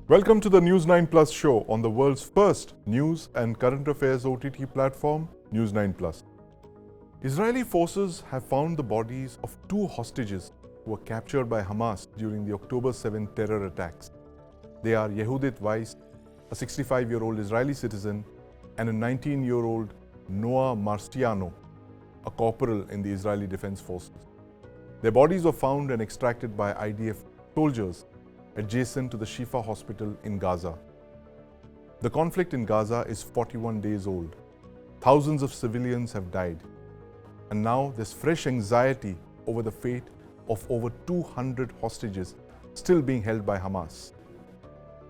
Welcome to the News9 Plus show on the world's first news and current affairs OTT platform, News9 Plus. Israeli forces have found the bodies of two hostages who were captured by Hamas during the October 7 terror attacks. They are Yehudit Weiss, a 65-year-old Israeli citizen, and a 19-year-old Noa Marciano, a corporal in the Israeli Defense Forces. Their bodies were found and extracted by IDF soldiers adjacent to the Shifa Hospital in Gaza. The conflict in Gaza is 41 days old. Thousands of civilians have died. And now there's fresh anxiety over the fate of over 200 hostages still being held by Hamas.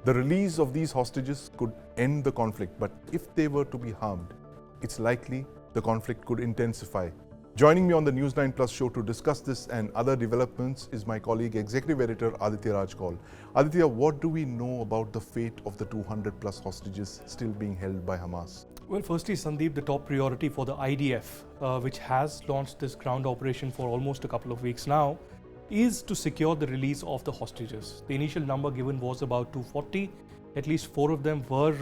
The release of these hostages could end the conflict, but if they were to be harmed, it's likely the conflict could intensify. Joining me on the News9 Plus show to discuss this and other developments is my colleague, Executive Editor Aditya Rajkol. Aditya, what do we know about the fate of the 200 plus hostages still being held by Hamas? Well, firstly, Sandeep, the top priority for the IDF, which has launched this ground operation for almost a couple of weeks now, is to secure the release of the hostages. The initial number given was about 240. At least 4 of them were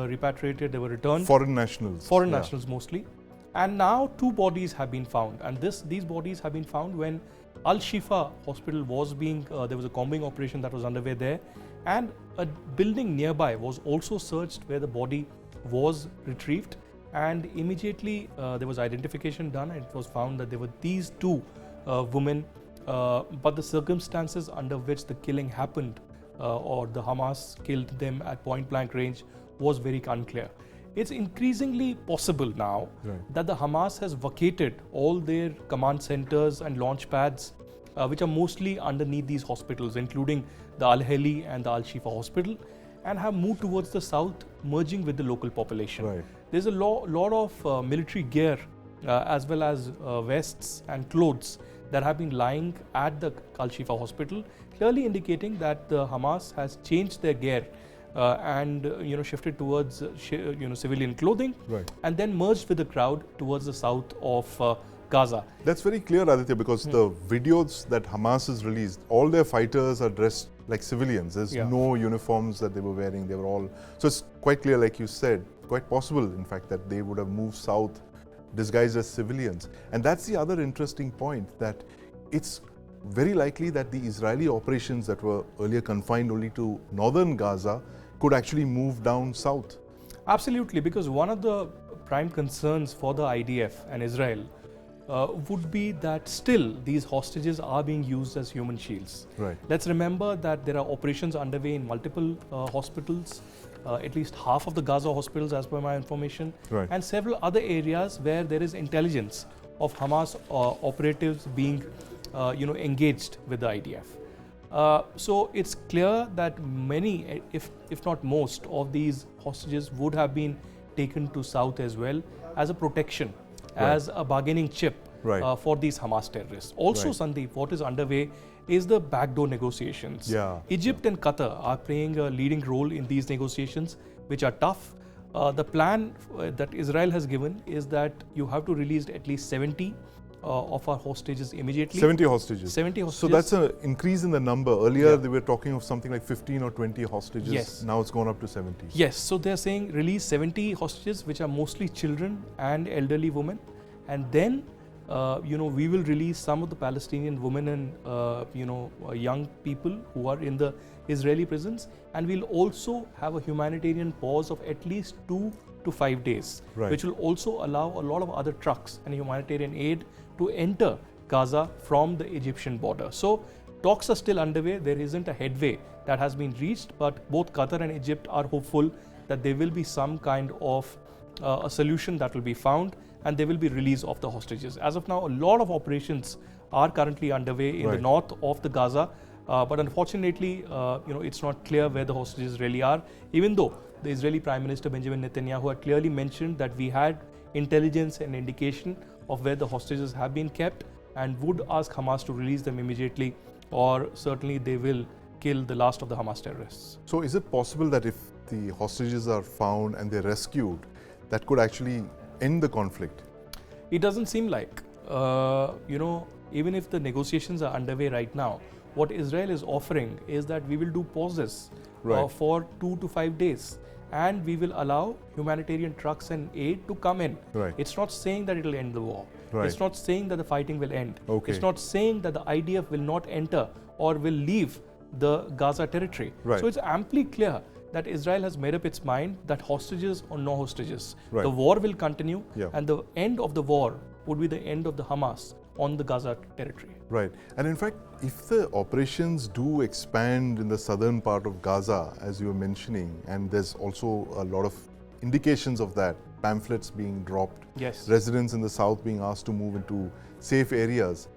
repatriated, they were returned. Foreign nationals. Foreign nationals mostly. And now 2 bodies have been found. And these bodies have been found when Shifa Hospital was there was a combing operation that was underway there. And a building nearby was also searched where the body was retrieved. And immediately there was identification done and it was found that there were these 2 women. But the circumstances under which the killing happened or the Hamas killed them at point blank range was very unclear. It's increasingly possible now that the Hamas has vacated all their command centers and launch pads, which are mostly underneath these hospitals, including the Al-Heli and the Al-Shifa Hospital, and have moved towards the south, merging with the local population. There's a lot of military gear as well as vests and clothes that have been lying at the Al-Shifa Hospital, clearly indicating that the Hamas has changed their gear and shifted towards civilian clothing, and then merged with the crowd towards the south of Gaza. That's very clear, Aditya, because the videos that Hamas has released, all their fighters are dressed like civilians. There's no uniforms that they were wearing. They were all, so it's quite clear, like you said, quite possible, in fact, that they would have moved south disguised as civilians. And that's the other interesting point, that it's very likely that the Israeli operations that were earlier confined only to northern Gaza could actually move down south. Absolutely, because one of the prime concerns for the IDF and Israel would be that still these hostages are being used as human shields. Let's remember that there are operations underway in multiple hospitals, at least half of the Gaza hospitals as per my information, and several other areas where there is intelligence of Hamas operatives being engaged with the IDF. So it's clear that many, if not most, of these hostages would have been taken to south as well as a protection, as a bargaining chip for these Hamas terrorists. Also, Sandeep, what is underway is the backdoor negotiations. Egypt and Qatar are playing a leading role in these negotiations, which are tough. The plan that Israel has given is that you have to release at least 70 of our hostages immediately. 70 hostages. 70 hostages. So that's an increase in the number. Earlier they were talking of something like 15 or 20 hostages. Now it's gone up to 70. Yes, so they're saying release 70 hostages, which are mostly children and elderly women. And then, we will release some of the Palestinian women and, young people who are in the Israeli prisons. And we'll also have a humanitarian pause of at least 2 to 5 days, which will also allow a lot of other trucks and humanitarian aid to enter Gaza from the Egyptian border. So talks are still underway. There isn't a headway that has been reached, but both Qatar and Egypt are hopeful that there will be some kind of a solution that will be found and there will be release of the hostages. As of now, a lot of operations are currently underway in the north of the Gaza, but unfortunately, it's not clear where the hostages really are, even though the Israeli Prime Minister Benjamin Netanyahu had clearly mentioned that we had intelligence and indication of where the hostages have been kept and would ask Hamas to release them immediately, or certainly they will kill the last of the Hamas terrorists. So is it possible that if the hostages are found and they're rescued, that could actually end the conflict? It doesn't seem like. Even if the negotiations are underway right now, what Israel is offering is that we will do pauses Right. for 2 to 5 days, and we will allow humanitarian trucks and aid to come in. Right. It's not saying that it will end the war. Right. It's not saying that the fighting will end. Okay. It's not saying that the IDF will not enter or will leave the Gaza territory. Right. So it's amply clear that Israel has made up its mind that hostages or no hostages, Right. the war will continue, Yeah. and the end of the war would be the end of the Hamas on the Gaza territory. Right. And in fact, if the operations do expand in the southern part of Gaza, as you were mentioning, and there's also a lot of indications of that, pamphlets being dropped, Yes. residents in the south being asked to move into safe areas,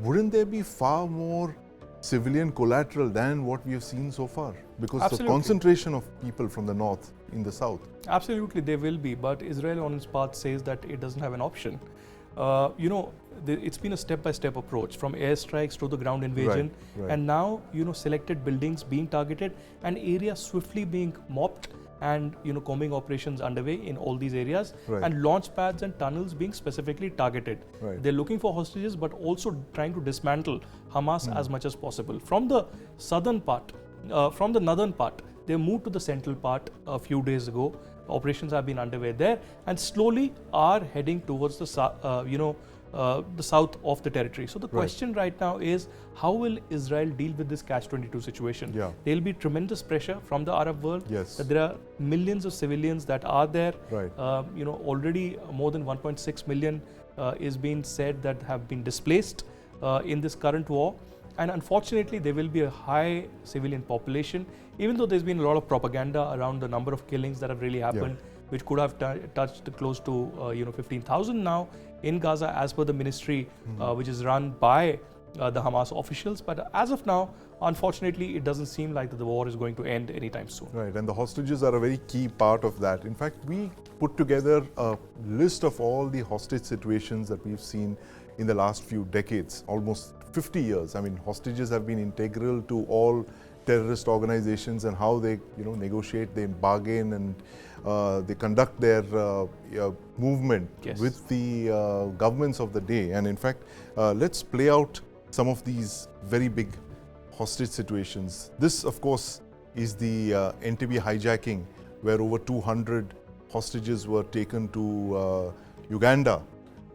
wouldn't there be far more civilian collateral than what we have seen so far? Because the Absolutely. concentration of people from the north in the south. Absolutely, there will be, but Israel on its part says that it doesn't have an option. It's been a step-by-step approach from airstrikes to the ground invasion, Right. and now selected buildings being targeted and areas swiftly being mopped, and combing operations underway in all these areas, Right. and launch pads and tunnels being specifically targeted. Right. They're looking for hostages, but also trying to dismantle Hamas as much as possible. From the southern part, from the northern part, they moved to the central part a few days ago. Operations have been underway there, and slowly are heading towards the south of the territory. So the question right now is, how will Israel deal with this catch-22 situation? Yeah. There'll be tremendous pressure from the Arab world. Yes. That there are millions of civilians that are there. Right. Already more than 1.6 million is being said that have been displaced in this current war. And unfortunately, there will be a high civilian population, even though there's been a lot of propaganda around the number of killings that have really happened, which could have touched close to 15,000 now in Gaza, as per the ministry, which is run by the Hamas officials. But as of now, unfortunately, it doesn't seem like that the war is going to end anytime soon. Right, and the hostages are a very key part of that. In fact, we put together a list of all the hostage situations that we've seen in the last few decades, almost 50 years. I mean, hostages have been integral to all terrorist organizations and how they, negotiate, they bargain, and they conduct their movement with the governments of the day. And in fact, let's play out some of these very big hostage situations. This, of course, is the NTB hijacking, where over 200 hostages were taken to Uganda,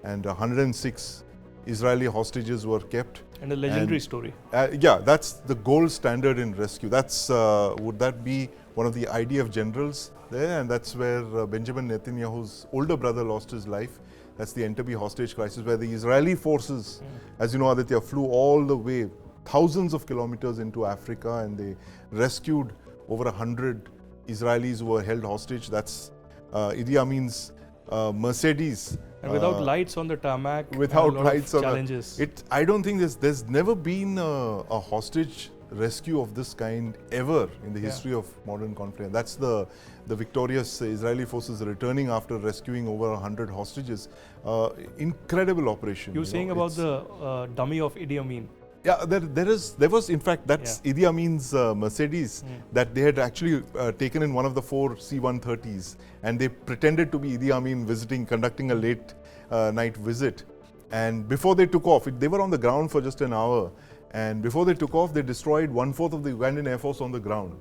and 106 Israeli hostages were kept. And a legendary story. Yeah, that's the gold standard in rescue. That's would that be one of the IDF generals there? And that's where Benjamin Netanyahu's older brother lost his life. That's the Entebbe hostage crisis, where the Israeli forces, as you know, Aditya, flew all the way, thousands of kilometers into Africa, and they rescued over 100 Israelis who were held hostage. That's Idi Amin's Mercedes. And without lights on the tarmac, without a lot lights of on challenges. I don't think there's never been a hostage rescue of this kind ever in the history of modern conflict. That's the victorious Israeli forces returning after rescuing over 100 hostages. Incredible operation. You were saying about the dummy of Idi Amin. Yeah, there was in fact, that's Idi Amin's Mercedes that they had actually taken in one of the 4 C-130s, and they pretended to be Idi Amin conducting a late night visit. And before they took off, they were on the ground for just an hour, and before they took off, they destroyed 1/4 of the Ugandan Air Force on the ground.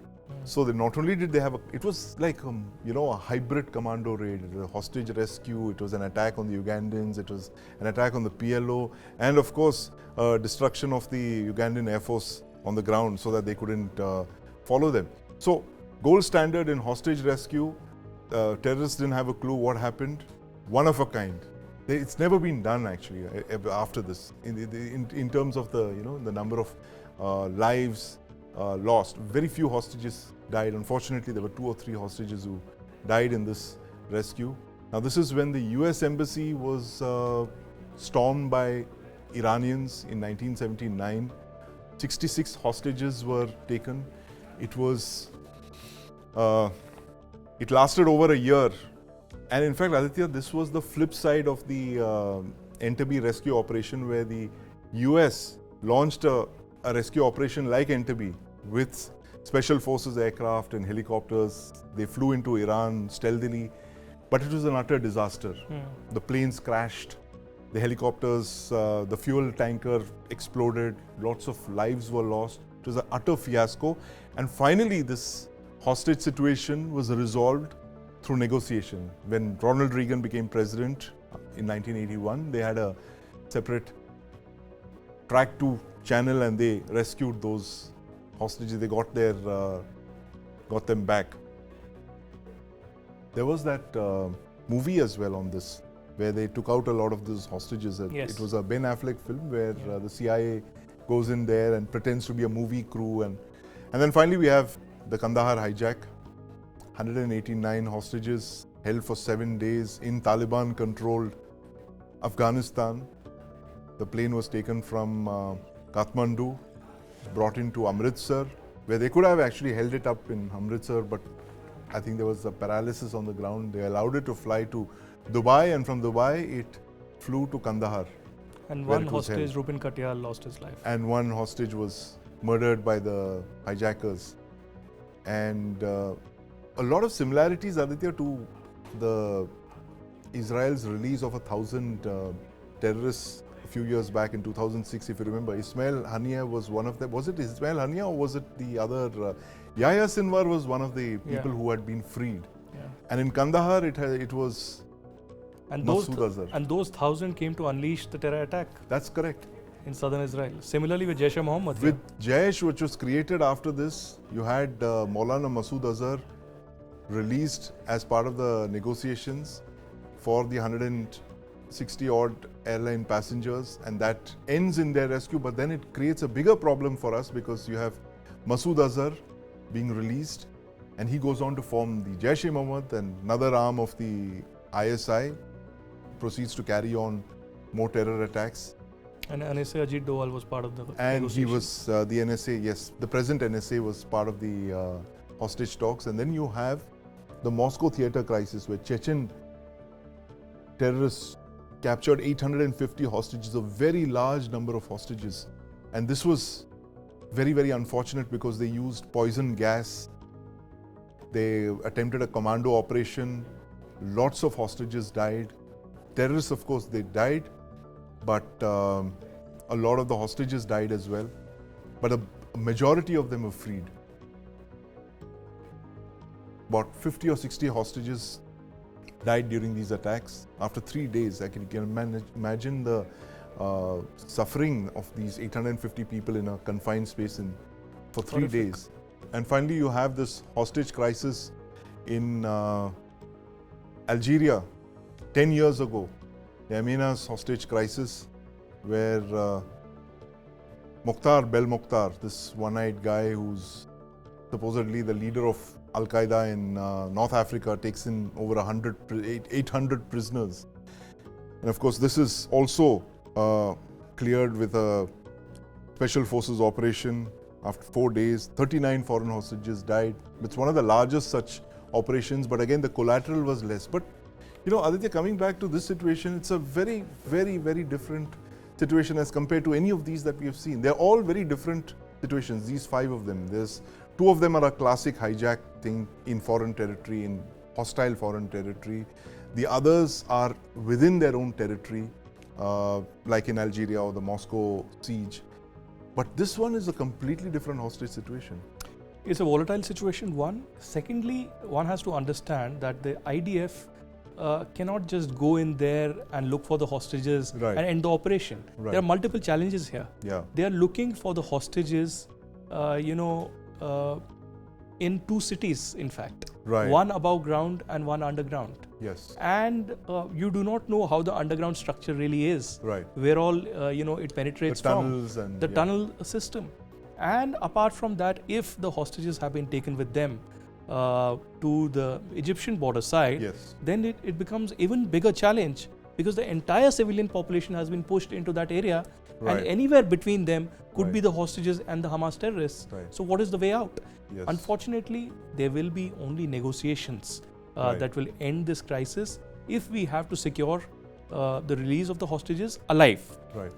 So they not only did they have it was like a hybrid commando raid, a hostage rescue, it was an attack on the Ugandans, it was an attack on the PLO, and of course destruction of the Ugandan Air Force on the ground so that they couldn't follow them. So gold standard in hostage rescue. Terrorists didn't have a clue what happened. One of a kind. It's never been done actually after this in terms of the number of lives lost. Very few hostages died. Unfortunately, there were 2 or 3 hostages who died in this rescue. Now, this is when the US embassy was stormed by Iranians in 1979. 66 hostages were taken. It lasted over a year. And in fact, Aditya, this was the flip side of the Entebbe rescue operation, where the US launched a rescue operation like Entebbe with special forces aircraft and helicopters. They flew into Iran stealthily, but it was an utter disaster. The planes crashed. The helicopters, the fuel tanker exploded, lots of lives were lost. It was an utter fiasco. And finally, this hostage situation was resolved through negotiation. When Ronald Reagan became president in 1981, they had a separate track 2 channel and they rescued those hostages. They got them back. There was that movie as well on this, where they took out a lot of those hostages. Yes. It was a Ben Affleck film where the CIA goes in there and pretends to be a movie crew. And then finally we have the Kandahar hijack. 189 hostages held for 7 days in Taliban-controlled Afghanistan. The plane was taken from Kathmandu, brought into Amritsar, where they could have actually held it up in Amritsar, but I think there was a paralysis on the ground. They allowed it to fly to Dubai, and from Dubai it flew to Kandahar. And one hostage, Rupin Katyal, lost his life. And one hostage was murdered by the hijackers. And a lot of similarities, Aditya, to the Israel's release of 1,000 terrorists a few years back in 2006, if you remember. Esmail Ghani was one of them. Was it Esmail Ghani or was it the other? Yahya Sinwar was one of the people who had been freed. Yeah. And in Kandahar, it was Masood Azhar. And those 1,000 came to unleash the terror attack. That's correct. In southern Israel. Similarly with Jaish-e-Mohammed. With Jaish, which was created after this, you had Maulana Masood Azhar released as part of the negotiations for the 160-odd airline passengers, and that ends in their rescue. But then it creates a bigger problem for us because you have Masood Azhar being released, and he goes on to form the Jaish-e-Mohammed, and another arm of the ISI proceeds to carry on more terror attacks. And NSA Ajit Doval was part of the And he was the NSA, yes, the present NSA was part of the hostage talks. And then you have the Moscow theater crisis, where Chechen terrorists captured 850 hostages, a very large number of hostages. And this was very, very unfortunate because they used poison gas. They attempted a commando operation. Lots of hostages died. Terrorists, of course, they died, but a lot of the hostages died as well. But a majority of them were freed. About 50 or 60 hostages died during these attacks. After 3 days, I can imagine the suffering of these 850 people in a confined space for 3 days. And finally, you have this hostage crisis in Algeria 10 years ago, the Amenas hostage crisis, where Mukhtar Belmokhtar, this one-eyed guy who's supposedly the leader of Al-Qaeda in North Africa, takes in over 800 prisoners. And of course, this is also cleared with a special forces operation. After 4 days, 39 foreign hostages died. It's one of the largest such operations, but again, the collateral was less. But you know, Aditya, coming back to this situation, it's a very, very, very different situation as compared to any of these that we have seen. They're all very different situations, these 5 of them. There's 2 of them are a classic hijack thing in foreign territory, in hostile foreign territory. The others are within their own territory, like in Algeria or the Moscow siege. But this one is a completely different hostage situation. It's a volatile situation, one. Secondly, one has to understand that the IDF cannot just go in there and look for the hostages and end the operation. There are multiple challenges here. They are looking for the hostages, in 2 cities, in fact. One above ground and one underground. Yes. And you do not know how the underground structure really is. Where all, it penetrates the tunnels from. And the tunnel system. And apart from that, if the hostages have been taken with them to the Egyptian border side, then it becomes even bigger challenge, because the entire civilian population has been pushed into that area, and anywhere between them could be the hostages and the Hamas terrorists. So what is the way out? Unfortunately, there will be only negotiations that will end this crisis if we have to secure the release of the hostages alive. Right.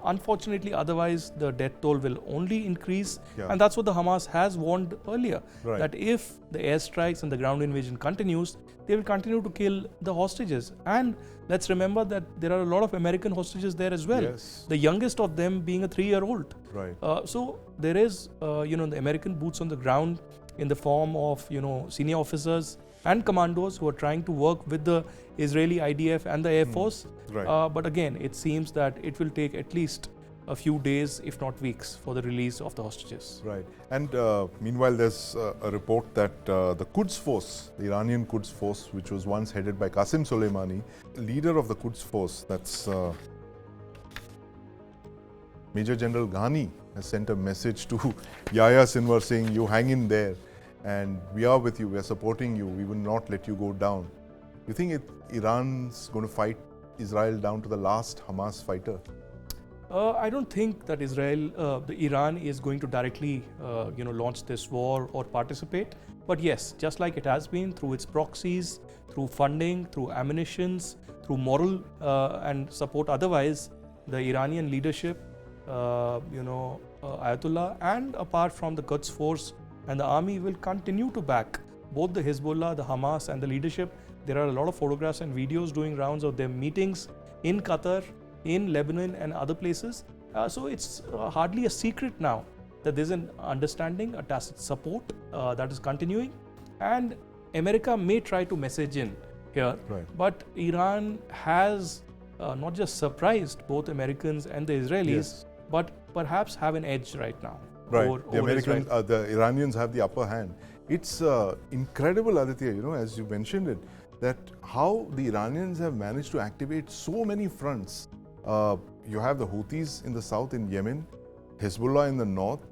Unfortunately, otherwise the death toll will only increase, Yeah. and that's what the Hamas has warned earlier. Right. That if the airstrikes and the ground invasion continues, they will continue to kill the hostages. And let's remember that there are a lot of American hostages there as well. Yes. The youngest of them being a 3-year-old. Right. So there is, the American boots on the ground in the form of, senior officers and commandos who are trying to work with the Israeli IDF and the Air Force. Right. But again, it seems that it will take at least a few days, if not weeks, for the release of the hostages. Right. And meanwhile, there's a report that the Quds force, the Iranian Quds force, which was once headed by Qasem Soleimani, leader of the Quds force, that's Major General Ghani, has sent a message to Yahya Sinwar saying, you hang in there and we are with you, we are supporting you, we will not let you go down. You think Iran's going to fight Israel down to the last Hamas fighter? I don't think that Iran is going to directly, launch this war or participate. But yes, just like it has been through its proxies, through funding, through ammunitions, through moral and support otherwise, the Iranian leadership, Ayatollah, and apart from the Quds force and the army will continue to back both the Hezbollah, the Hamas, and the leadership. There are a lot of photographs and videos doing rounds of their meetings in Qatar, in Lebanon, and other places. So it's hardly a secret now that there's an understanding, a tacit support that is continuing. And America may try to message in here, Right. but Iran has not just surprised both Americans and the Israelis, Yes. but perhaps have an edge right now. Right. over The Americans, Israel. the Iranians have the upper hand. It's incredible, Aditya, as you mentioned it, that how the Iranians have managed to activate so many fronts. You have the Houthis in the south in Yemen, Hezbollah in the north.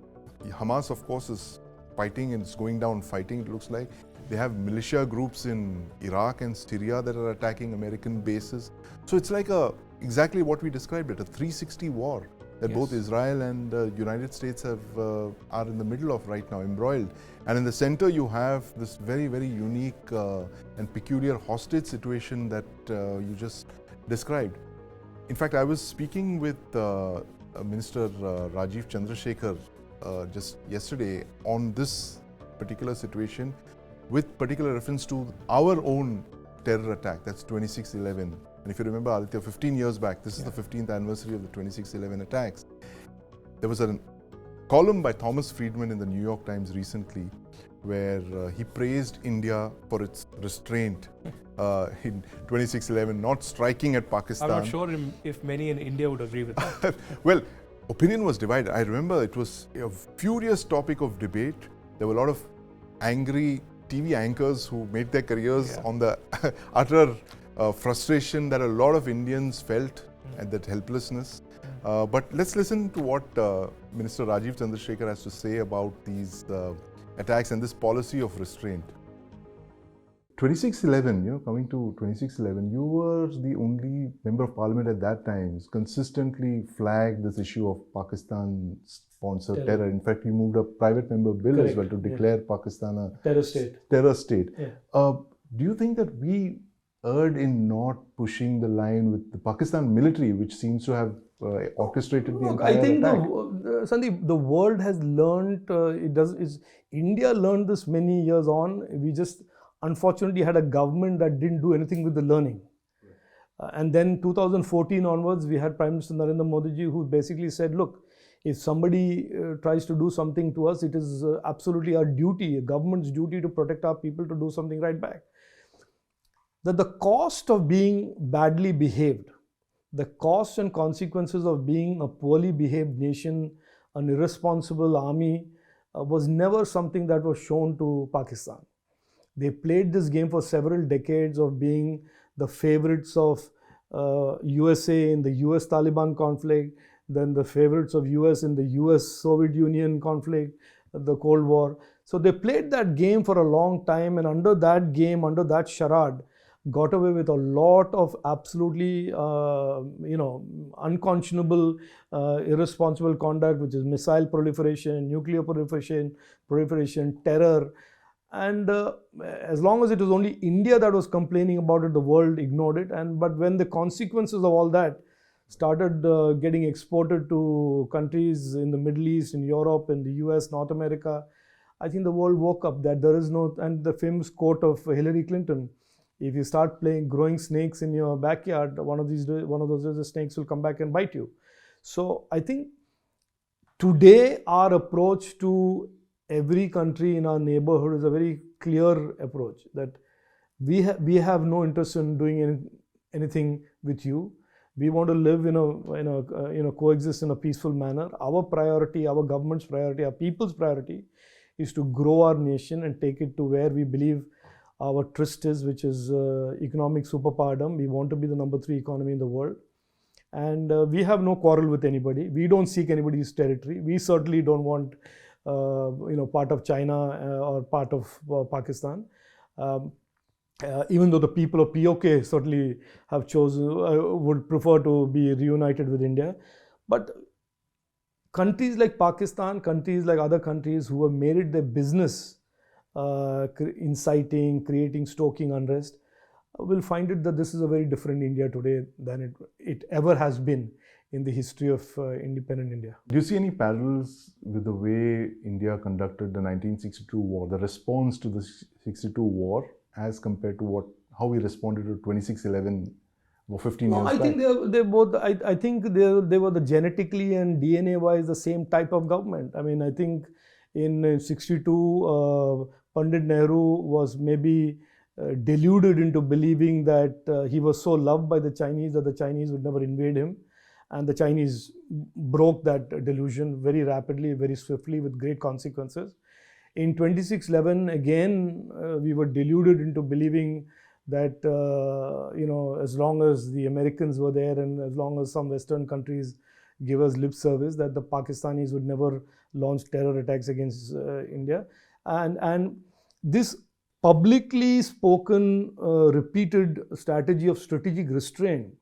Hamas, of course, is fighting and it's going down fighting, it looks like. They have militia groups in Iraq and Syria that are attacking American bases. So it's like exactly what we described it, a 360 war that Yes. both Israel and the United States are in the middle of right now, embroiled. And in the center you have this very, very unique and peculiar hostage situation that you just described. In fact, I was speaking with Minister Rajiv Chandrasekhar just yesterday on this particular situation with particular reference to our own terror attack, that's 26/11. And if you remember, Aditya, 15 years back, this is the 15th anniversary of the 26/11 attacks. There was a column by Thomas Friedman in the New York Times recently where he praised India for its restraint in 26/11, not striking at Pakistan. I'm not sure if many in India would agree with that. Well, opinion was divided. I remember it was a furious topic of debate. There were a lot of angry TV anchors who made their careers on the utter frustration that a lot of Indians felt and that helplessness. But let's listen to what Minister Rajiv Chandrasekhar has to say about these attacks and this policy of restraint. 26/11, coming to 26/11, you were the only member of parliament at that time who's consistently flagged this issue of Pakistan-sponsored terror. In fact, you moved a private member bill as well to declare Pakistan a terror state. Yeah. Do you think that we erred in not pushing the line with the Pakistan military, which seems to have orchestrated the entire I think attack? Sandeep, the world has learned. India learned this many years on. We just unfortunately had a government that didn't do anything with the learning. And then 2014 onwards, we had Prime Minister Narendra Modi ji who basically said, look, if somebody tries to do something to us, it is absolutely our duty, a government's duty to protect our people to do something right back. That the cost of being badly behaved, the costs and consequences of being a poorly behaved nation, an irresponsible army, was never something that was shown to Pakistan. They played this game for several decades of being the favorites of USA in the US Taliban conflict, then the favorites of US in the US Soviet Union conflict, the Cold War. So they played that game for a long time, and under that game, under that charade, got away with a lot of absolutely unconscionable, irresponsible conduct, which is missile proliferation, nuclear proliferation, terror. And as long as it was only India that was complaining about it, the world ignored it. But when the consequences of all that started getting exported to countries in the Middle East, in Europe, in the US, North America, I think the world woke up that there is no, and the famous quote of Hillary Clinton, if you start growing snakes in your backyard, one of those days the snakes will come back and bite you. So I think today our approach to every country in our neighborhood is a very clear approach, that we have no interest in doing anything with you. We want to live coexist in a peaceful manner. Our priority, our government's priority, our people's priority is to grow our nation and take it to where we believe our tryst is, which is economic superpowerdom. We want to be the number 3 economy in the world. And we have no quarrel with anybody. We don't seek anybody's territory. We certainly don't want part of China or part of Pakistan. Even though the people of POK certainly have chosen, would prefer to be reunited with India. But countries like Pakistan, countries like other countries who have made it their business, inciting, creating, stoking unrest, will find it that this is a very different India today than it ever has been in the history of independent India. Do you see any parallels with the way India conducted the 1962 war, the response to the 62 war, as compared to how we responded to 26/11 or 15 years back? I think they both. I think they were the genetically and DNA wise the same type of government. I mean, I think in 62, Pandit Nehru was maybe deluded into believing that he was so loved by the Chinese that the Chinese would never invade him. And the Chinese broke that delusion very rapidly, very swiftly, with great consequences. In 26/11, again, we were deluded into believing that, as long as the Americans were there and as long as some Western countries give us lip service, that the Pakistanis would never launch terror attacks against India. And this publicly spoken, repeated strategy of strategic restraint,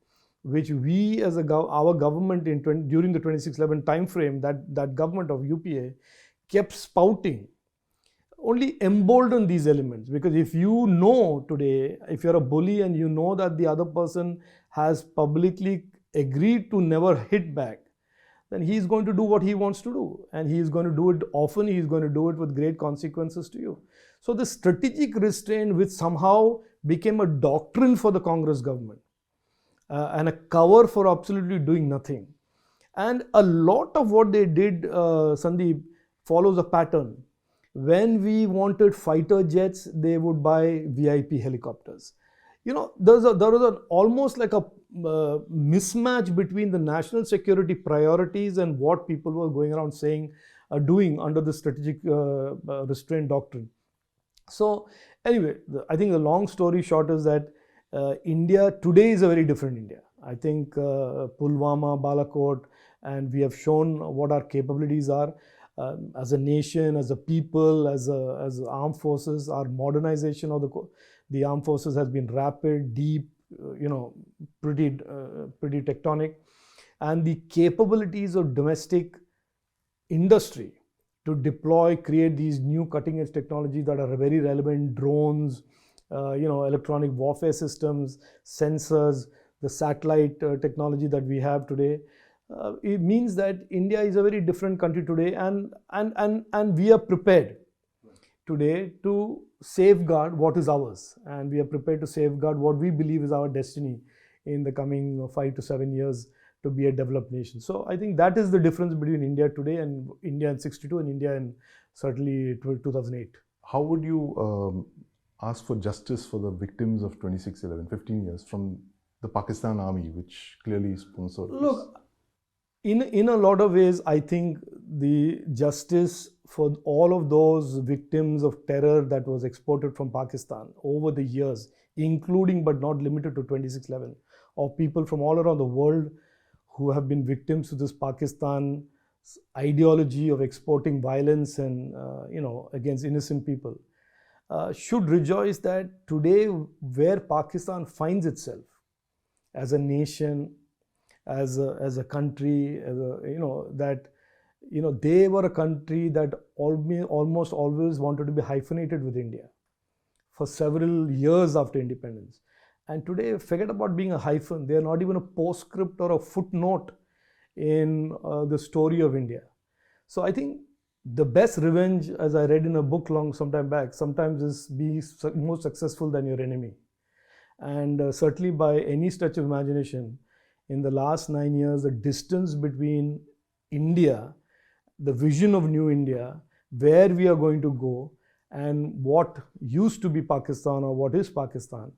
which we as our government during the 26/11 time frame, that government of UPA kept spouting, only embolden these elements. Because if you know today, if you're a bully and you know that the other person has publicly agreed to never hit back, then he's going to do what he wants to do. And he's going to do it often, he's going to do it with great consequences to you. So the strategic restraint, which somehow became a doctrine for the Congress government, and a cover for absolutely doing nothing. And a lot of what they did, Sandeep, follows a pattern. When we wanted fighter jets, they would buy VIP helicopters. There was almost like a mismatch between the national security priorities and what people were going around saying, doing under the strategic restraint doctrine. So anyway, I think the long story short is that India today is a very different India. I think Pulwama, Balakot, and we have shown what our capabilities are as a nation, as a people, as armed forces. Our modernization of the armed forces has been rapid, deep, pretty tectonic, and the capabilities of domestic industry to deploy, create these new cutting-edge technologies that are very relevant, drones, electronic warfare systems, sensors, the satellite technology that we have today. It means that India is a very different country today, and we are prepared today to safeguard what is ours, and we are prepared to safeguard what we believe is our destiny in the coming 5 to 7 years to be a developed nation. So I think that is the difference between India today and India in 62 and India in certainly 2008. How would you ask for justice for the victims of 26/11, 15 years, from the Pakistan army, which clearly sponsored this? Look, in a lot of ways, I think the justice for all of those victims of terror that was exported from Pakistan over the years, including but not limited to 26/11, of people from all around the world who have been victims to this Pakistan ideology of exporting violence and against innocent people, should rejoice that today, where Pakistan finds itself as a nation, as a country, that they were a country that almost always wanted to be hyphenated with India for several years after independence. And today, forget about being a hyphen. They are not even a postscript or a footnote in the story of India. So I think the best revenge, as I read in a book some time back, sometimes is be more successful than your enemy. And certainly by any stretch of imagination, in the last 9 years, the distance between India, the vision of New India, where we are going to go, and what used to be Pakistan or what is Pakistan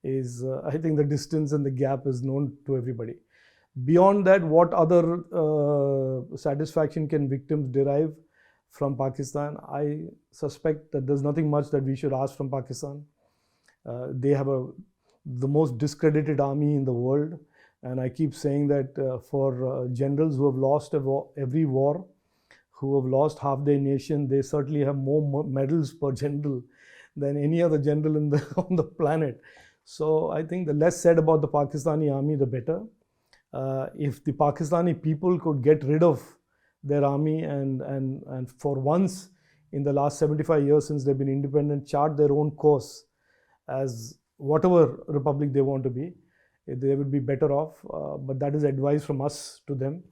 is, I think the distance and the gap is known to everybody. Beyond that, what other satisfaction can victims derive from Pakistan? I suspect that there's nothing much that we should ask from Pakistan. They have the most discredited army in the world. And I keep saying that for generals who have lost every war, who have lost half their nation, they certainly have more medals per general than any other general on the planet. So I think the less said about the Pakistani army, the better. If the Pakistani people could get rid of their army and for once in the last 75 years since they've been independent, chart their own course as whatever republic they want to be, they would be better off. But that is advice from us to them.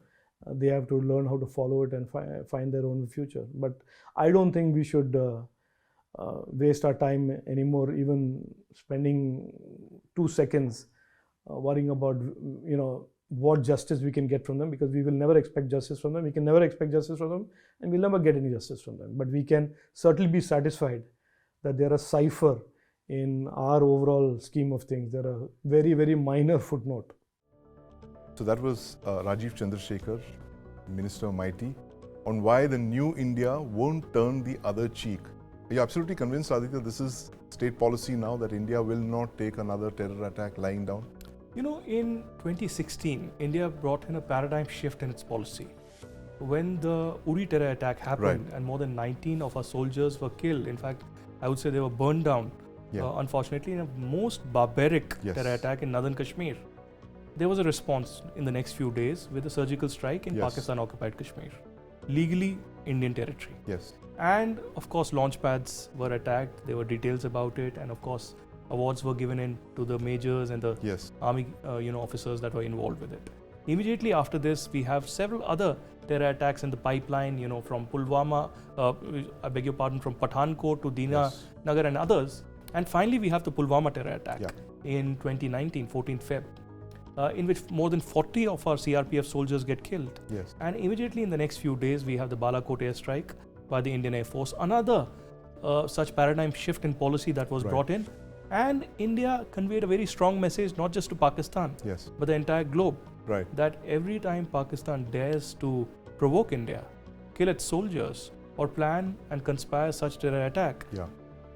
They have to learn how to follow it and find their own future. But I don't think we should waste our time anymore, even spending 2 seconds worrying about what justice we can get from them, because we will never expect justice from them. We can never expect justice from them, and we'll never get any justice from them. But we can certainly be satisfied that they're a cipher in our overall scheme of things. They're a very, very minor footnote. So that was Rajiv Chandrasekhar, Minister Mighty, on why the new India won't turn the other cheek. Are you absolutely convinced, Aditya, this is state policy now, that India will not take another terror attack lying down? In 2016, India brought in a paradigm shift in its policy. When the Uri terror attack happened, and more than 19 of our soldiers were killed, in fact, I would say they were burned down, unfortunately, in a most barbaric terror attack in northern Kashmir. There was a response in the next few days with a surgical strike in Pakistan-occupied Kashmir, legally Indian territory. And of course, launch pads were attacked. There were details about it, and of course, awards were given in to the majors and the army, officers that were involved with it. Immediately after this, we have several other terror attacks in the pipeline. From Pulwama, from Pathankot to Dina Nagar and others. And finally, we have the Pulwama terror attack in 2019, 14th Feb. In which more than 40 of our CRPF soldiers get killed. And immediately in the next few days, we have the Balakot airstrike by the Indian Air Force. Another such paradigm shift in policy that was brought in. And India conveyed a very strong message, not just to Pakistan, but the entire globe, that every time Pakistan dares to provoke India, kill its soldiers, or plan and conspire such terror attack,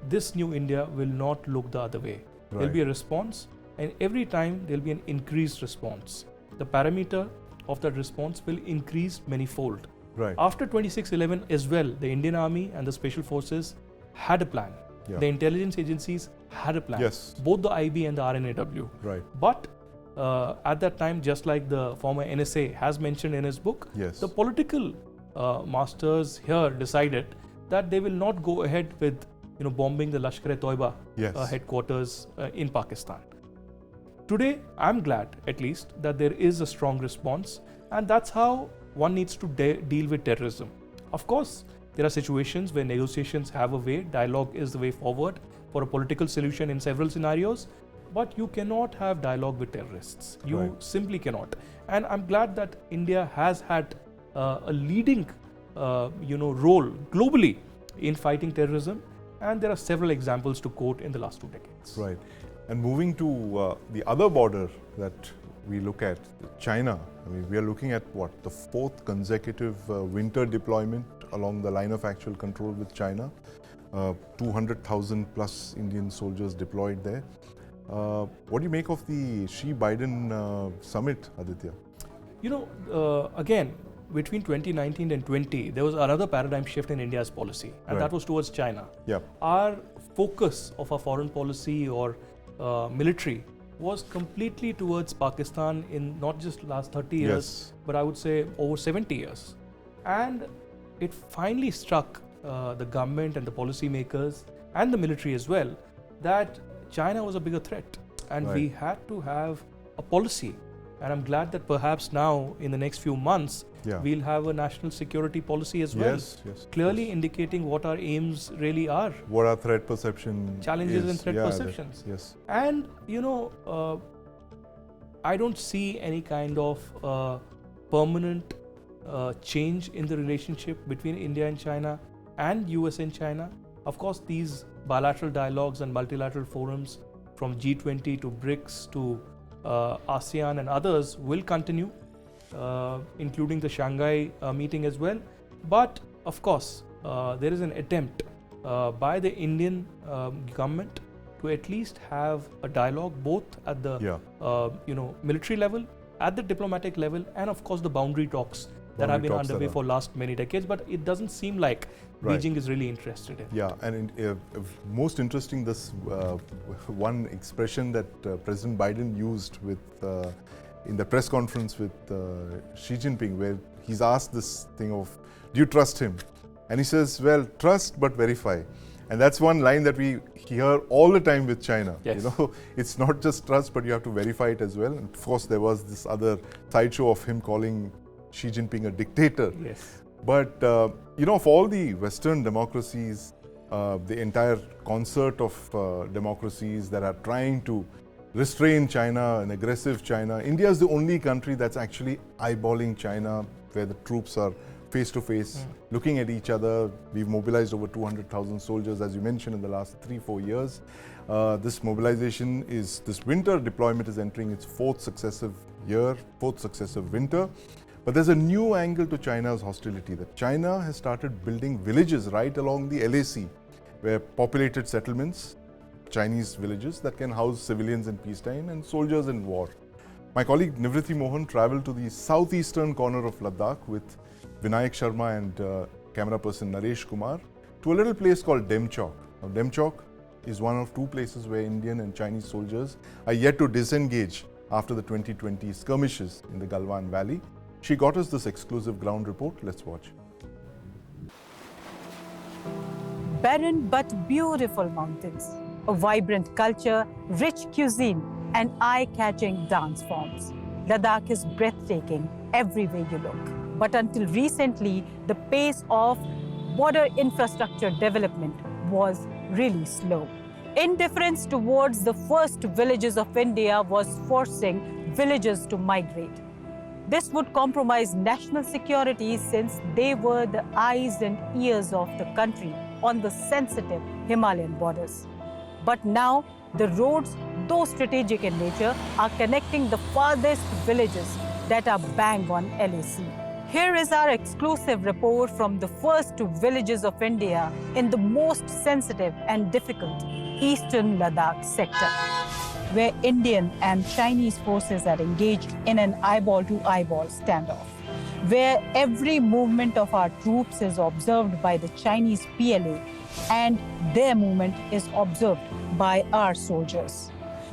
this new India will not look the other way. There will be a response. And every time there will be an increased response. The parameter of that response will increase manifold. After 26/11 as well, the Indian Army and the Special Forces had a plan. The intelligence agencies had a plan. Both the IB and the RNAW. But at that time, just like the former NSA has mentioned in his book, the political masters here decided that they will not go ahead with bombing the Lashkar-e-Toiba headquarters in Pakistan. Today, I'm glad, at least, that there is a strong response, and that's how one needs to deal with terrorism. Of course, there are situations where negotiations have a way, dialogue is the way forward for a political solution in several scenarios, but you cannot have dialogue with terrorists. You simply cannot. And I'm glad that India has had a leading role globally in fighting terrorism, and there are several examples to quote in the last 2 decades. And moving to the other border that we look at, China. I mean, we are looking at the 4th consecutive winter deployment along the line of actual control with China. 200,000 plus Indian soldiers deployed there. What do you make of the Xi-Biden summit, Aditya? Again, between 2019 and 20, there was another paradigm shift in India's policy, and that was towards China. Our focus of our foreign policy or military was completely towards Pakistan in not just last 30 years, but I would say over 70 years. And it finally struck the government and the policymakers and the military as well that China was a bigger threat, and we had to have a policy. And I'm glad that perhaps now in the next few months we'll have a national security policy as well, clearly indicating what our aims really are, what our threat perception challenges is. and threat perceptions. And I don't see any kind of permanent change in the relationship between India and China and US and China. Of course, these bilateral dialogues and multilateral forums from G20 to BRICS to ASEAN and others will continue, including the Shanghai meeting as well. But of course, there is an attempt by the Indian government to at least have a dialogue both at the military level, at the diplomatic level, and of course the boundary talks that have been underway for last many decades. But it doesn't seem like Beijing is really interested in. Yeah, and most interesting, this one expression that President Biden used with in the press conference with Xi Jinping, where he's asked this thing of, do you trust him? And he says, well, trust but verify. And that's one line that we hear all the time with China. Yes. It's not just trust, but you have to verify it as well. And of course, there was this other sideshow of him calling Xi Jinping a dictator. Yes. But, of all the Western democracies, the entire concert of democracies that are trying to restrain China, an aggressive China, India is the only country that's actually eyeballing China, where the troops are face to face, looking at each other. We've mobilized over 200,000 soldiers, as you mentioned, in the last 3-4 years. This mobilization this winter deployment is entering its fourth successive winter. But there's a new angle to China's hostility, that China has started building villages right along the LAC, where populated settlements, Chinese villages that can house civilians in peacetime and soldiers in war. My colleague Nivriti Mohan traveled to the southeastern corner of Ladakh with Vinayak Sharma and camera person Naresh Kumar to a little place called Demchok. Now, Demchok is one of two places where Indian and Chinese soldiers are yet to disengage after the 2020 skirmishes in the Galwan Valley. She got us this exclusive ground report. Let's watch. Barren but beautiful mountains, a vibrant culture, rich cuisine, and eye-catching dance forms. Ladakh is breathtaking everywhere you look. But until recently, the pace of border infrastructure development was really slow. Indifference towards the first villages of India was forcing villagers to migrate. This would compromise national security since they were the eyes and ears of the country on the sensitive Himalayan borders. But now, the roads, though strategic in nature, are connecting the farthest villages that are bang on LAC. Here is our exclusive report from the first villages of India in the most sensitive and difficult eastern Ladakh sector, where Indian and Chinese forces are engaged in an eyeball-to-eyeball standoff, where every movement of our troops is observed by the Chinese PLA and their movement is observed by our soldiers,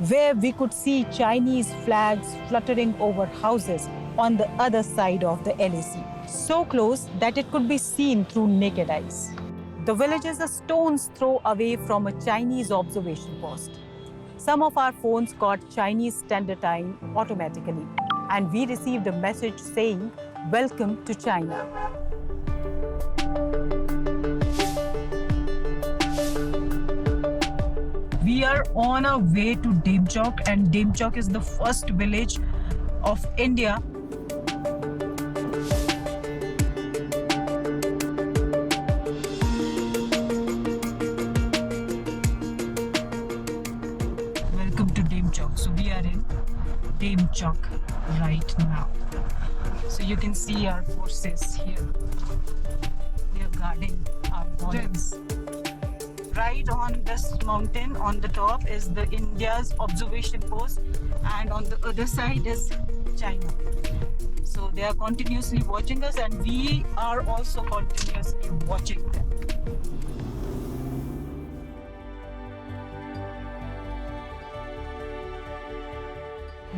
where we could see Chinese flags fluttering over houses on the other side of the LAC, so close that it could be seen through naked eyes. The village is a stone's throw away from a Chinese observation post. Some of our phones got Chinese standard time automatically, and we received a message saying, "Welcome to China." We are on our way to Demchok, and Demchok is the first village of India. Welcome to Demchok. So we are in Demchok right now. So you can see our forces here. They are guarding our borders. Right on this mountain, on the top, is the India's observation post, and on the other side is China. So they are continuously watching us, and we are also continuously watching them.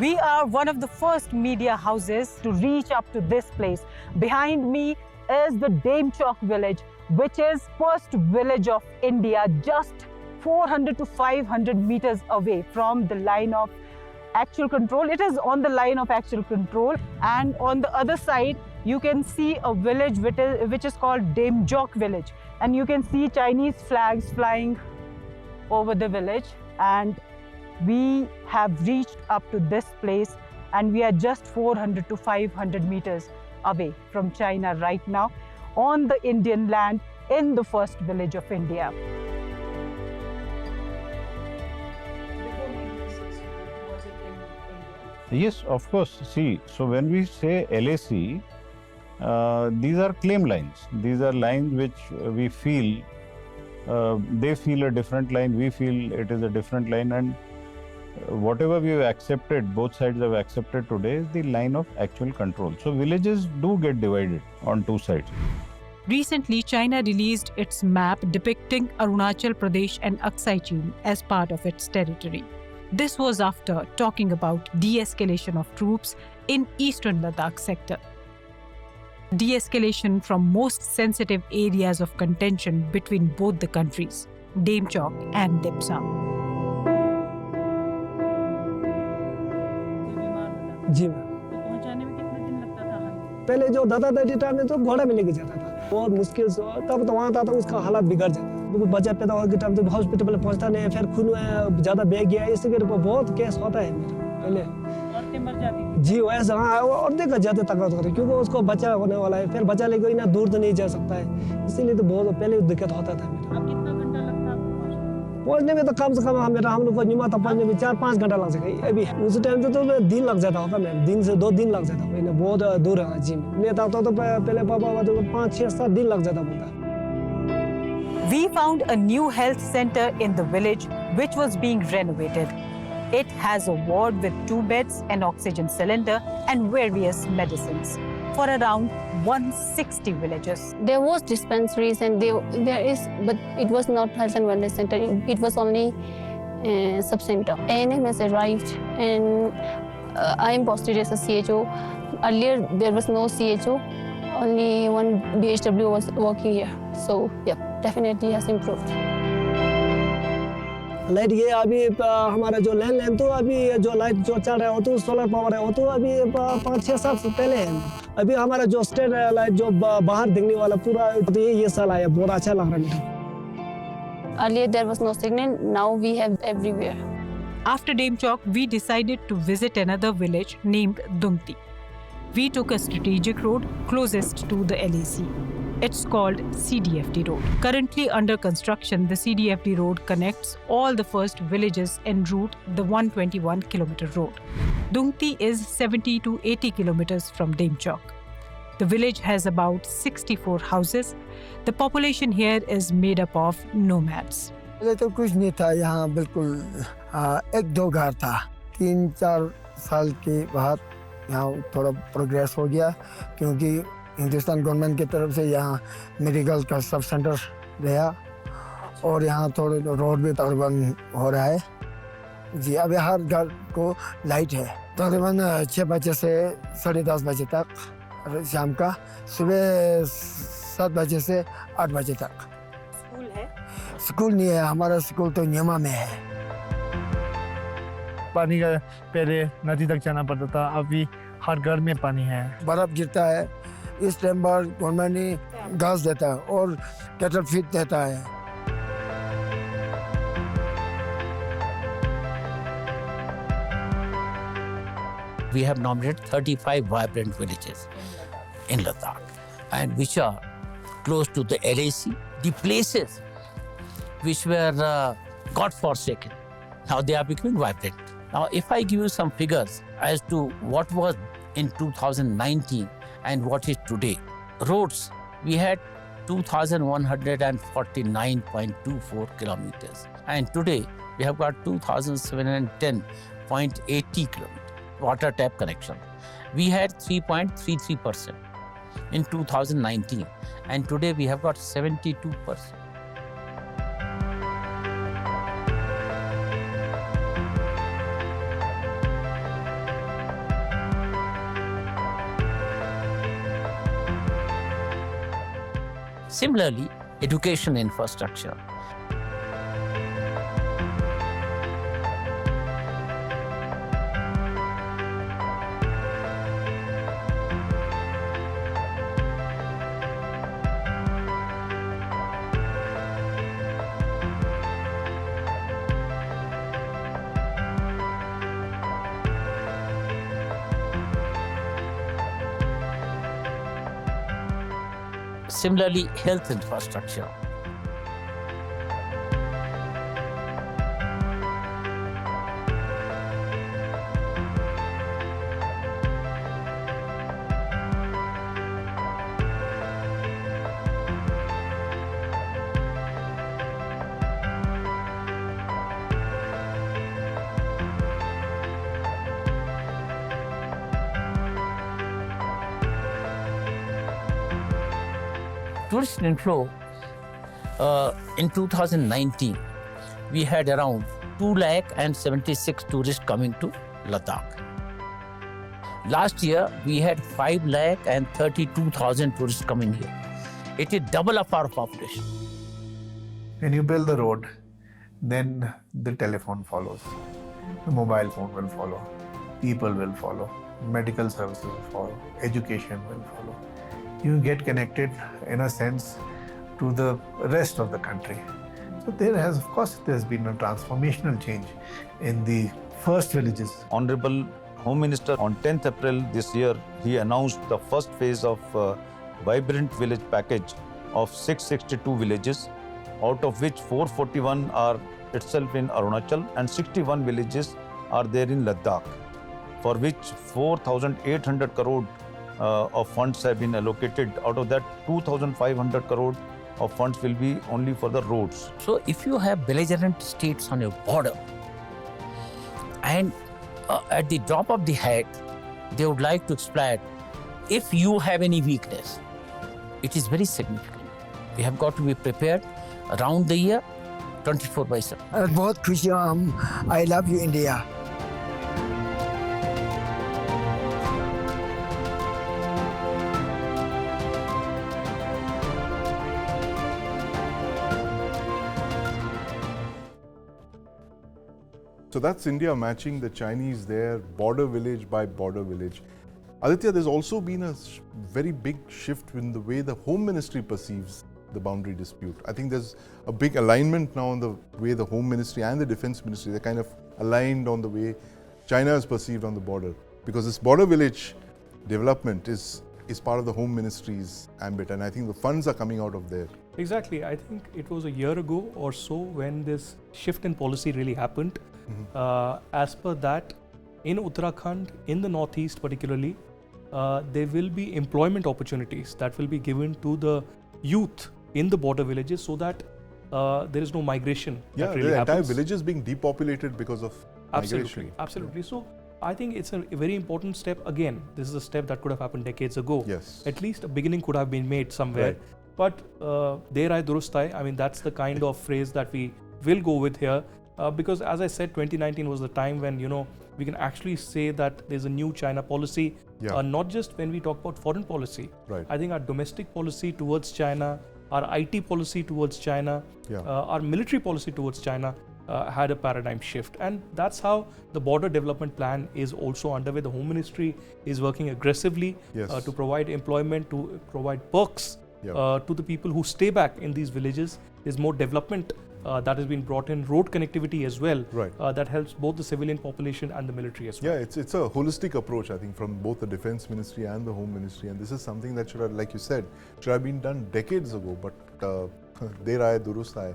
We are one of the first media houses to reach up to this place. Behind me is the Demchok village, which is first village of India, just 400 to 500 meters away from the line of actual control. It is on the line of actual control, and on the other side you can see a village which is called Demchok village, and you can see Chinese flags flying over the village. And we have reached up to this place, and we are just 400 to 500 meters away from China right now, on the Indian land, in the first village of India. Yes, of course. See, so when we say LAC, these are claim lines. These are lines which we feel, they feel a different line, we feel it is a different line, and whatever we have accepted, both sides have accepted today, is the line of actual control. So villages do get divided on two sides. Recently, China released its map depicting Arunachal Pradesh and Aksai Chin as part of its territory. This was after talking about de-escalation of troops in eastern Ladakh sector. De-escalation from most sensitive areas of contention between both the countries, Demchok and Dipsam. जी ma'am. पहुंचाने में कितना दिन लगता था? पहले जो दादा दादी टाइम में तो घोड़ा में लेके जाता था, बहुत मुश्किल से, तब तो वहाँ था तो उसका हालात बिगड़ जाता। बच्चा पैदा होने के टाइम तो हॉस्पिटल में पहुँचता नहीं, फिर खून ज़्यादा बह गया, इसके ऊपर बहुत केस होता है मेरा पहले। औरतें मर जाती थी? जी वैसे हाँ, और देखा जाते तकलीफ होती है, क्योंकि उसको बच्चा होने वाला है, फिर बच्चा लेकर इतना दूर तो नहीं जा सकता है, इसीलिए तो बहुत पहले दिक्कत होता था मेरा। अब कितना घंटा लगता है पहुँचने में? तो कम से कम हम लोग को निमा तक पहुँचने में 4-5 घंटा लग सके। अभी उस टाइम तो दिन लग जाता होगा मैम, दिन से 2 दिन लग जाता, बहुत दूर है जी में लेता होता तो पहले पापा 5-6-7 दिन लग जाता बोलता। We found a new health center in the village which was being renovated. It has a ward with 2 beds, an oxygen cylinder and various medicines for around 160 villagers. There was dispensaries and there is, but it was not health and wellness center. It was only sub-center. ANM has arrived and I am posted as a CHO. Earlier there was no CHO, only one BHW was working here. So yeah, definitely has improved. Light ये अभी हमारा जो land तो अभी जो light जो चल रहा है वो तो सोलर पावर है, वो तो अभी 5-6 साल से पहले है। अभी हमारा जो स्टेट लाइट जो बाहर दिखने वाला पूरा तो ये साल आया, बहुत अच्छा लग रहा है। Earlier there was no signal, now we have everywhere. After Demchok, we decided to visit another village named Dumti. We took a strategic road closest to the LAC. It's called CDFD Road. Currently under construction, the CDFD Road connects all the first villages en route the 121-kilometer road. Dungti is 70 to 80 kilometers from Demchok. The village has about 64 houses. The population here is made up of nomads. पहले तो कुछ नहीं था यहाँ, बिल्कुल 1-2 घर था। 3-4 साल के बाद यहाँ थोड़ा प्रोग्रेस हो गया, क्योंकि हिंदुस्तान गवर्नमेंट की तरफ से यहाँ मेडिकल का सब सेंटर गया और यहाँ थोड़े रोड भी तकरीबन हो रहा है जी। अभी हर घर को लाइट है, तकरीबन 6 बजे से 10:30 बजे तक शाम का, सुबह 7 बजे से 8 बजे तक। स्कूल है? स्कूल नहीं है, हमारा स्कूल तो न्यूमा में है। पानी का पहले नदी तक जाना पड़ता था, अभी हर घर में पानी है। बर्फ गिरता है, इस टाइम पर गवर्नमेंट ने घास देता है और कैटल फीड देता है। We have nominated 35 vibrant villages in Ladakh, and which are close to the LAC. The places which were God-forsaken, now they are becoming vibrant. Now, if I give you some figures as to what was in 2019 and what is today. Roads, we had 2,149.24 kilometers. And today, we have got 2,710.80 kilometers. Water tap connection. We had 3.33% in 2019. And today, we have got 72%. Similarly, education infrastructure. Similarly, health infrastructure. Tourist inflow in 2019, we had around 276,000 tourists coming to Ladakh. Last year, we had 532,000 tourists coming here. It is double of our population. When you build the road, then the telephone follows, the mobile phone will follow, people will follow, medical services will follow, education will follow. You get connected in a sense to the rest of the country. So there's been a transformational change in the first villages. Honorable Home Minister on 10th April this year, he announced the first phase of Vibrant Village package of 662 villages, out of which 441 are itself in Arunachal and 61 villages are there in Ladakh, for which 4,800 crore of funds have been allocated. Out of that, 2,500 crore of funds will be only for the roads. So if you have belligerent states on your border and at the drop of the hat, they would like to exploit, if you have any weakness, it is very significant. We have got to be prepared around the year, 24/7. बहुत खुशी हूँ I love you India. So that's India matching the Chinese there, border village by border village. Aditya, there's also been a very big shift in the way the Home Ministry perceives the boundary dispute. I think there's a big alignment now on the way the Home Ministry and the Defense Ministry, they're kind of aligned on the way China is perceived on the border. Because this border village development is part of the Home Ministry's ambit, and I think the funds are coming out of there. Exactly. I think it was a year ago or so when this shift in policy really happened. As per that, in Uttarakhand, in the northeast particularly, there will be employment opportunities that will be given to the youth in the border villages so that there is no migration. Yeah, that really the entire happens. village is being depopulated because of Absolutely, migration. absolutely. So I think it's a very important step. Again, this is a step that could have happened decades ago. Yes. At least a beginning could have been made somewhere. Right. But der ai durust hai. I mean, that's the kind of phrase that we will go with here. Because as I said, 2019 was the time when, we can actually say that there's a new China policy. Yeah. Not just when we talk about foreign policy. Right. I think our domestic policy towards China, our IT policy towards China, our military policy towards China had a paradigm shift. And that's how the border development plan is also underway. The Home Ministry is working aggressively to provide employment, to provide perks to the people who stay back in these villages. There's more development that has been brought in, road connectivity as well, that helps both the civilian population and the military as well. Yeah, it's a holistic approach, I think, from both the Defense Ministry and the Home Ministry. And this is something that should have, like you said, should have been done decades ago, but der aaye, durust aaye.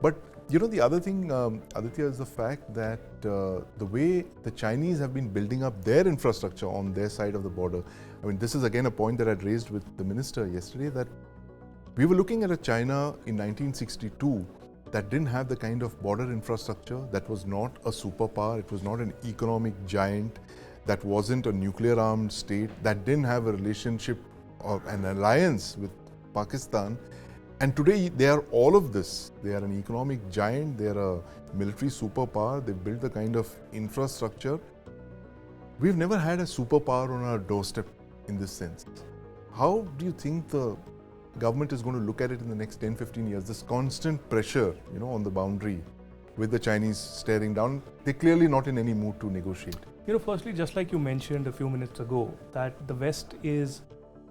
But the other thing, Aditya, is the fact that the way the Chinese have been building up their infrastructure on their side of the border. I mean, this is again a point that I'd raised with the minister yesterday, that we were looking at a China in 1962 that didn't have the kind of border infrastructure, that was not a superpower, it was not an economic giant, that wasn't a nuclear armed state, that didn't have a relationship or an alliance with Pakistan. And today they are all of this. They are an economic giant, they are a military superpower, they built the kind of infrastructure. We've never had a superpower on our doorstep in this sense. How do you think the government is going to look at it in the next 10, 15 years? This constant pressure, on the boundary with the Chinese staring down. They're clearly not in any mood to negotiate. Firstly, just like you mentioned a few minutes ago, that the West is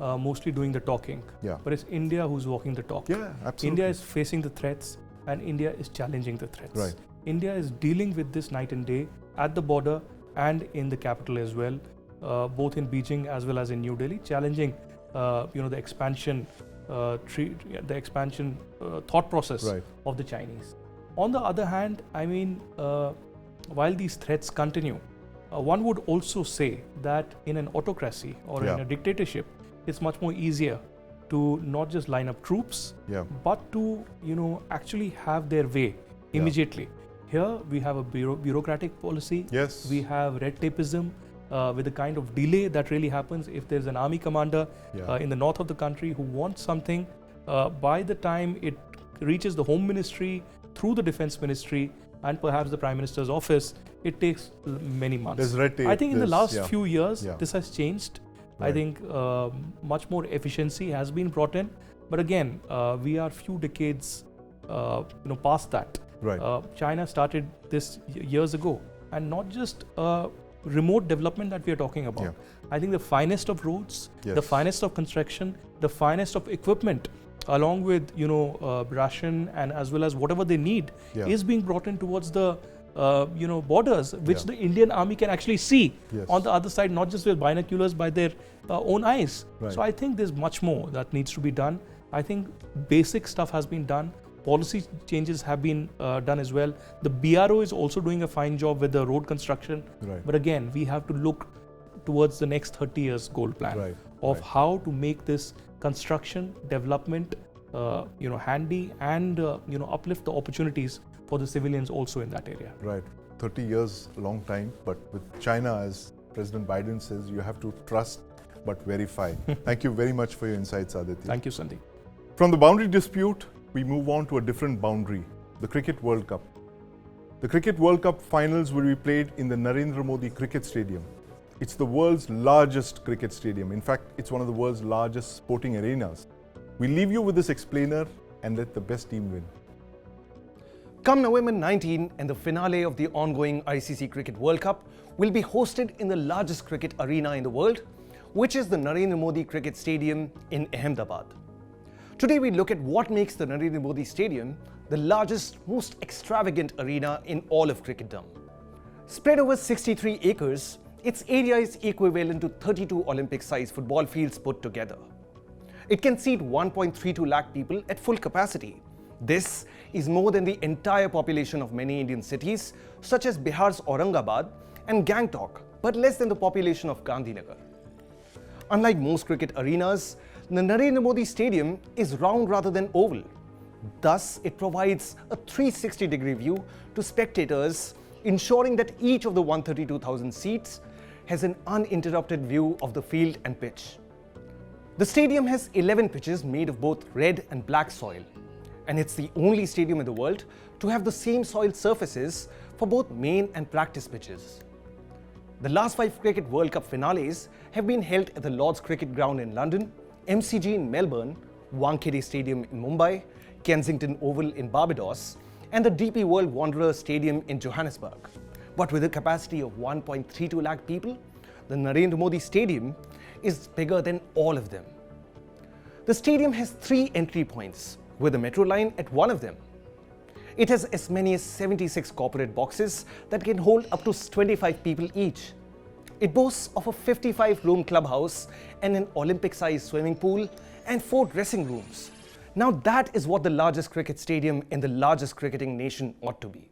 mostly doing the talking. Yeah. But it's India who's walking the talk. Yeah, absolutely. India is facing the threats and India is challenging the threats. Right. India is dealing with this night and day at the border and in the capital as well, both in Beijing as well as in New Delhi, challenging the expansion thought process of the Chinese. On the other hand, while these threats continue, one would also say that in an autocracy or in a dictatorship, it's much more easier to not just line up troops, but to actually have their way immediately. Here we have a bureaucratic policy. Yes. We have red tapeism with the kind of delay that really happens if there's an army commander in the north of the country who wants something. By the time it reaches the Home Ministry, through the Defense Ministry, and perhaps the Prime Minister's office, it takes many months. There's red tape. I think in the last few years, this has changed. Right. I think much more efficiency has been brought in. But again, we are few decades past that. Right. China started this years ago, and not just remote development that we are talking about. Yeah. I think the finest of roads, the finest of construction, the finest of equipment, along with ration and as well as whatever they need, is being brought in towards the borders, which the Indian army can actually see on the other side, not just with binoculars, by their own eyes. Right. So I think there's much more that needs to be done. I think basic stuff has been done. Policy changes have been done as well. The BRO is also doing a fine job with the road construction. Right. But again, we have to look towards the next 30 years goal plan of how to make this construction, development, handy and uplift the opportunities for the civilians also in that area. Right. 30 years, a long time. But with China, as President Biden says, you have to trust but verify. Thank you very much for your insights, Aditya. Thank you, Sandeep. From the boundary dispute, we move on to a different boundary, the Cricket World Cup. The Cricket World Cup finals will be played in the Narendra Modi Cricket Stadium. It's the world's largest cricket stadium. In fact, it's one of the world's largest sporting arenas. We leave you with this explainer and let the best team win. Come November 19 and the finale of the ongoing ICC Cricket World Cup will be hosted in the largest cricket arena in the world, which is the Narendra Modi Cricket Stadium in Ahmedabad. Today we look at what makes the Narendra Modi Stadium the largest, most extravagant arena in all of cricketdom. Spread over 63 acres, its area is equivalent to 32 Olympic-sized football fields put together. It can seat 1.32 lakh people at full capacity. This is more than the entire population of many Indian cities, such as Bihar's Aurangabad and Gangtok, but less than the population of Gandhinagar. Unlike most cricket arenas, the Narendra Modi Stadium is round rather than oval. Thus, it provides a 360-degree view to spectators, ensuring that each of the 132,000 seats has an uninterrupted view of the field and pitch. The stadium has 11 pitches made of both red and black soil, and it's the only stadium in the world to have the same soil surfaces for both main and practice pitches. The last 5 Cricket World Cup finales have been held at the Lord's Cricket Ground in London, MCG in Melbourne, Wankhede Stadium in Mumbai, Kensington Oval in Barbados, and the DP World Wanderers Stadium in Johannesburg. But with a capacity of 1.32 lakh people, the Narendra Modi Stadium is bigger than all of them. The stadium has 3 entry points, with the metro line at one of them. It has as many as 76 corporate boxes that can hold up to 25 people each. It boasts of a 55-room clubhouse and an Olympic-sized swimming pool and 4 dressing rooms. Now that is what the largest cricket stadium in the largest cricketing nation ought to be.